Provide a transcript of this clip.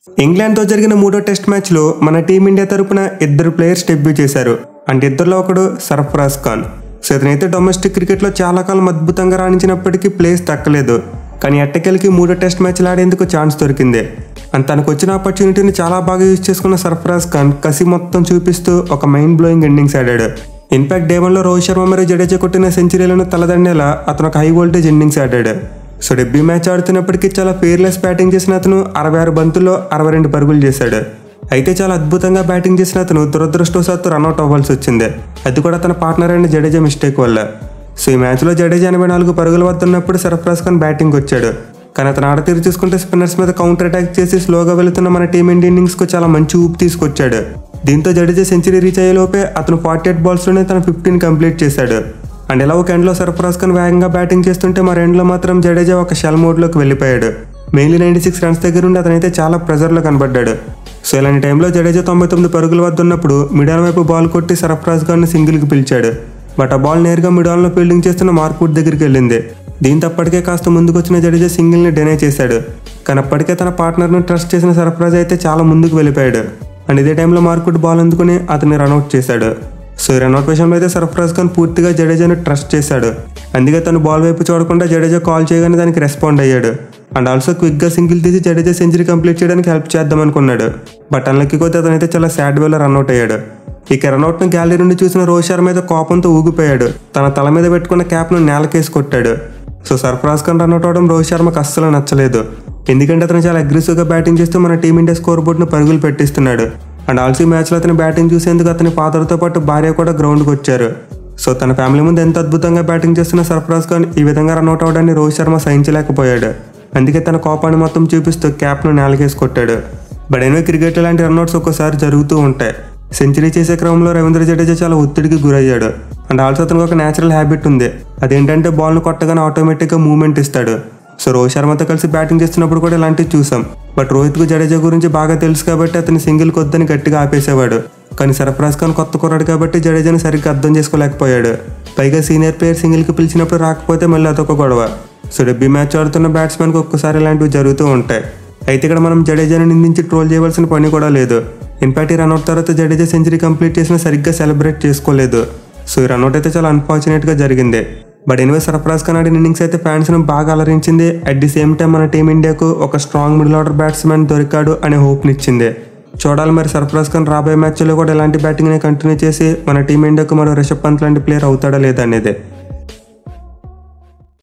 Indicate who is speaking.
Speaker 1: ఇంగ్లాండ్తో జరిగిన మూడో టెస్ట్ మ్యాచ్లో మన టీమిండియా తరపున ఇద్దరు ప్లేయర్స్ డెబ్యూ చేశారు. అంటే ఇద్దరిలో ఒకడు సర్ఫరాజ్ ఖాన్. సో ఇతనైతే డొమెస్టిక్ క్రికెట్లో చాలా కాలం అద్భుతంగా రాణించినప్పటికీ ప్లేస్ దక్కలేదు. కానీ ఎట్టకెలకి మూడో టెస్ట్ మ్యాచ్లు ఆడేందుకు ఛాన్స్ దొరికింది. అండ్ తనకు వచ్చిన ఆపర్చునిటీని చాలా బాగా యూజ్ చేసుకున్న సర్ఫరాజ్ ఖాన్ కసి మొత్తం చూపిస్తూ ఒక మైండ్ బ్లోయింగ్ ఇన్నింగ్స్ ఆడాడు. ఇన్ఫాక్ట్ డే 1లో రోహిత్ శర్మ మరియు జడేజా కొట్టిన సెంచరీలను తలదండేలా అతను ఒక హై వోల్టేజ్ ఇన్నింగ్స్ ఆడాడు. సో డెబ్యూ మ్యాచ్ ఆడుతున్నప్పటికీ చాలా ఫెయిర్లెస్ బ్యాటింగ్ చేసిన అతను 66 బంతుల్లో 62 పరుగులు చేశాడు. అయితే చాలా అద్భుతంగా బ్యాటింగ్ చేసిన అతను దురదృష్టవశాత్తు రన్అట్ అవ్వాల్సి వచ్చింది. అది కూడా తన పార్ట్నర్ అయిన జడేజా మిస్టేక్ వల్ల. సో ఈ మ్యాచ్లో జడేజా 84 పరుగుల వద్ద ఉన్నప్పుడు సర్ఫరాజ్ ఖాన్ బ్యాటింగ్ వచ్చాడు. కానీ అతను ఆడతీరు చూసుకుంటే స్పిన్నర్స్ మీద కౌంటర్ అటాక్ చేసి స్లోగా వెళుతున్న మన టీమిండియా ఇన్నింగ్స్కు చాలా మంచి ఊపు తీసుకొచ్చాడు. దీంతో జడేజా సెంచరీ రీచ్ అయ్యేలోపే అతను 48 బాల్స్లోనే తన 15 కంప్లీట్ చేశాడు. అండ్ ఇలా ఒక ఎండ్లో సర్ఫరాజ్ ఖాన్ వేగంగా బ్యాటింగ్ చేస్తుంటే మరో ఎండ్లో మాత్రం జడేజా ఒక షెల్ మోడ్లోకి వెళ్ళిపోయాడు. మెయిన్లీ 96 రన్స్ దగ్గర నుండి అతనైతే చాలా ప్రెజర్లో కనబడ్డాడు. సో ఇలాంటి టైంలో జడేజా 99 పరుగుల వద్ద ఉన్నప్పుడు మిడాన్ వైపు బాల్ కొట్టి సర్ఫరాజ్ ఖాన్ని సింగిల్కి పిలిచాడు. బట్ ఆ బాల్ నేరుగా మిడాన్లో ఫీల్డింగ్ చేస్తున్న మార్క్వుడ్ దగ్గరికి వెళ్ళింది. దీంతో అప్పటికే కాస్త ముందుకు వచ్చిన జడేజా సింగిల్ని డినై చేశాడు. కానీ అప్పటికే తన పార్ట్నర్ను ట్రస్ట్ చేసిన సర్ఫరాజ్ అయితే చాలా ముందుకు వెళ్ళిపోయాడు. అండ్ ఇదే టైంలో మార్క్వుడ్ బాల్ అందుకుని అతన్ని రన్అట్ చేశాడు. సో ఈ రన్అట్ విషయంలో అయితే సర్ఫరాజ్ ఖాన్ పూర్తిగా జడేజాను ట్రస్ట్ చేశాడు. అందుకే తను బాల్ వైపు చూడకుండా జడేజా కాల్ చేయగానే దానికి రెస్పాండ్ అయ్యాడు. అండ్ ఆల్సో క్విక్గా సింగిల్ తీసి జడేజా సెంచరీ కంప్లీట్ చేయడానికి హెల్ప్ చేద్దాం అనుకున్నాడు. బట్ అన్లక్కీ కొద్ది అతనైతే చాలా సాడ్ వేలో రన్అట్ అయ్యాడు. ఇక రన్అట్ను గ్యాలరీ నుండి చూసిన రోహిత్ శర్మ మీద కోపంతో ఊగిపోయాడు. తన తల మీద పెట్టుకున్న క్యాప్ను నేలకేసి కొట్టాడు. సో సర్ఫరాజ్ ఖాన్ రన్అట్ అవడం రోహిత్ శర్మకు అస్సలు నచ్చలేదు. ఎందుకంటే అతను చాలా అగ్రెసివ్గా బ్యాటింగ్ చేస్తూ మన టీమిండియా స్కోర్ బోర్డును పరుగులు పెట్టిస్తున్నాడు. అండ్ ఆల్సో ఈ మ్యాచ్లో అతని బ్యాటింగ్ చూసేందుకు అతని ఫాదర్తో పాటు భార్య కూడా గ్రౌండ్కి వచ్చారు. సో తన ఫ్యామిలీ ముందు ఎంత అద్భుతంగా బ్యాటింగ్ చేస్తున్న సర్ఫరాజ్ ఖాన్ ఈ విధంగా రన్అట్ అవడాన్ని రోహిత్ శర్మ సహించలేకపోయాడు. అందుకే తన కోపాన్ని మొత్తం చూపిస్తూ క్యాప్ను నేలకేసి కొట్టాడు. బట్ ఎనివే క్రికెట్ లాంటి రన్అట్స్ ఒక్కోసారి జరుగుతూ ఉంటాయి. సెంచరీ చేసే క్రమంలో రవీంద్ర జడేజా చాలా ఒత్తిడికి గురయ్యాడు. అండ్ ఆల్సో అతనికి ఒక న్యాచురల్ హ్యాబిట్ ఉంది. అదేంటంటే బాల్ను కొట్టగానే ఆటోమేటిక్గా మూవ్మెంట్ ఇస్తాడు. సో రోహిత్ శర్మతో కలిసి బ్యాటింగ్ చేస్తున్నప్పుడు కూడా ఇలాంటివి చూసాం. బట్ రోహిత్కు జడేజా గురించి బాగా తెలుసు కాబట్టి అతని సింగిల్ కొద్దని గట్టిగా ఆపేసేవాడు. కానీ సర్ఫరాజ్ ఖాన్ కొత్త కుర్రాడు కాబట్టి జడేజాని సరిగ్గా అర్థం చేసుకోలేకపోయాడు. పైగా సీనియర్ ప్లేయర్ సింగిల్కి పిలిచినప్పుడు రాకపోతే మళ్ళీ అదొక గొడవ. సో డెబ్యూ మ్యాచ్ ఆడుతున్న బ్యాట్స్మెన్కి ఒక్కసారి ఇలాంటివి జరుగుతూ ఉంటాయి. అయితే ఇక్కడ మనం జడేజాని నిందించి ట్రోల్ చేయవలసిన పని కూడా లేదు. ఇన్ఫాక్ట్ ఈ రన్అట్ తర్వాత జడేజా సెంచరీ కంప్లీట్ చేసినా సరిగ్గా సెలబ్రేట్ చేసుకోలేదు. సో ఈ రన్అట్ అయితే చాలా అన్ఫార్చునేట్గా జరిగింది. బట్ ఎనివే సర్ఫరాజ్ ఖాన్ ఆడిన ఇన్నింగ్స్ అయితే ఫ్యాన్స్ను బాగా అలరించింది. అట్ ది సేమ్ టైం మన టీమిండియాకు ఒక స్ట్రాంగ్ మిడిల్ ఆర్డర్ బ్యాట్స్మెన్ దొరికాడు అనే హోప్నిచ్చింది. చూడాలి మరి సర్ఫరాజ్ ఖాన్ రాబోయే మ్యాచ్లో కూడా ఇలాంటి బ్యాటింగ్ని కంటిన్యూ చేసి మన టీమిండియాకు మరో రిషబ్ పంత్ లాంటి ప్లేయర్ అవుతాడా లేదా అనేది.